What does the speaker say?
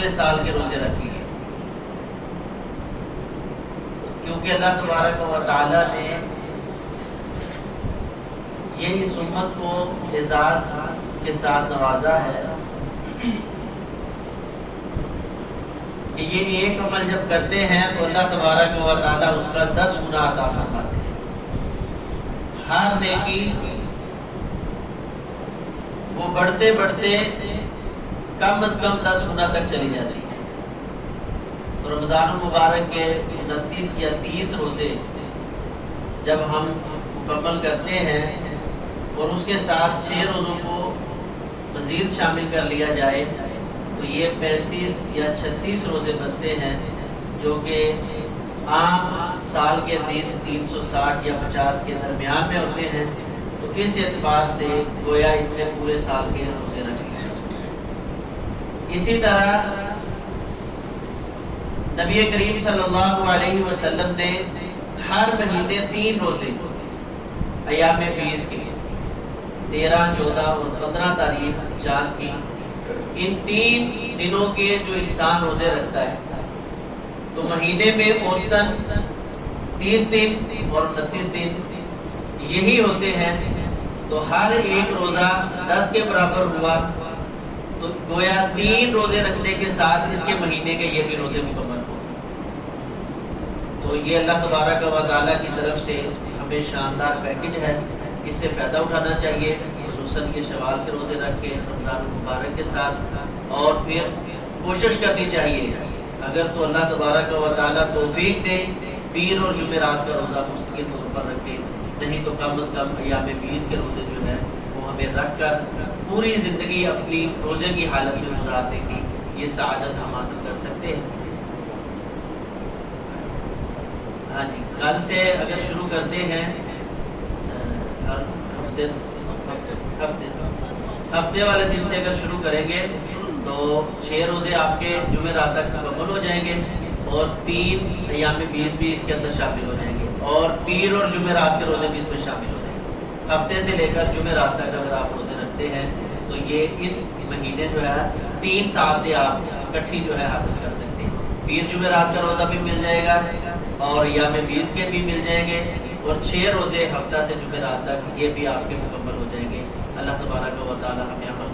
پورے سال کے روزے رکھیں گے، کیونکہ اللہ تبارک و تعالیٰ نے یہ اس امت کو اعزاز کے ساتھ نوازا ہے کہ یہ ایک عمل جب کرتے ہیں تو اللہ تبارک و تعالیٰ اس کا 10 گنا عطا فرماتے ہیں۔ ہر نیکی وہ بڑھتے بڑھتے کم از کم 10 گنا تک چلی جاتی ہے۔ تو رمضان المبارک کے 29 یا 30 روزے جب ہم مکمل کرتے ہیں اور اس کے ساتھ 6 روزوں کو مزید شامل کر لیا جائے تو یہ 35 یا 36 روزے بنتے ہیں، جو کہ عام سال کے دن 360 یا 50 کے درمیان میں ہوتے ہیں۔ تو اس اعتبار سے گویا اس میں پورے سال کے روزے رکھے ہیں۔ اسی طرح نبی کریم صلی اللہ علیہ وسلم نے ہر مہینے 3 روزے ایام 20 کے 13، 14 اور 15 تاریخ چاند کی، ان 3 دنوں کے جو انسان روزے رکھتا ہے تو مہینے میں اوسطاً 30 دن اور 29 دن یہی ہوتے ہیں، تو ہر ایک روزہ 10 کے برابر ہوا، تو گویا 3 روزے رکھنے کے ساتھ اس کے مہینے کے یہ بھی روزے مکمل ہو۔ تو یہ اللہ تبارک و تعالیٰ کی طرف سے ہمیں شاندار پیکج ہے، اس سے فائدہ اٹھانا چاہیے، خصوصاً یہ شوال کے روزے رکھ کے رمضان المبارک کے ساتھ، اور پھر کوشش کرنی چاہیے اگر تو اللہ تبارک و تعالیٰ توفیق دے پیر اور جمعرات کا روزہ مستقل طور پر رکھے، نہیں تو کم از کم ایام 20 کے روزے جو ہے وہ ہمیں رکھ کر پوری زندگی اپنی روزے کی حالت میں گزارنے کی یہ سعادت ہم حاصل کر سکتے ہیں۔ ہاں جی، کل سے اگر شروع کرتے ہیں ہفتے والے دن سے اگر شروع کریں گے تو 6 روزے آپ کے جمعرات تک مکمل ہو جائیں گے اور 3 ایام 20 بھی اس کے اندر شامل ہو جائیں گے، اور پیر اور جمعرات کے روزے بھی اس میں شامل ہو جائیں گے۔ ہفتے سے لے کر جمعرات تک اگر آپ روزے رکھتے ہیں تو یہ اس مہینے جو ہے 3 سعادتیں آپ اکٹھی جو ہے حاصل کر سکتے ہیں۔ پیر جمعرات کا روزہ بھی مل جائے گا اور ایام 20 کے بھی مل جائیں گے، اور 6 روزے ہفتہ سے جمعرات تک یہ بھی آپ کے مکمل ہو جائیں گے۔ اللہ تبارک و تعالی ہمیں عمل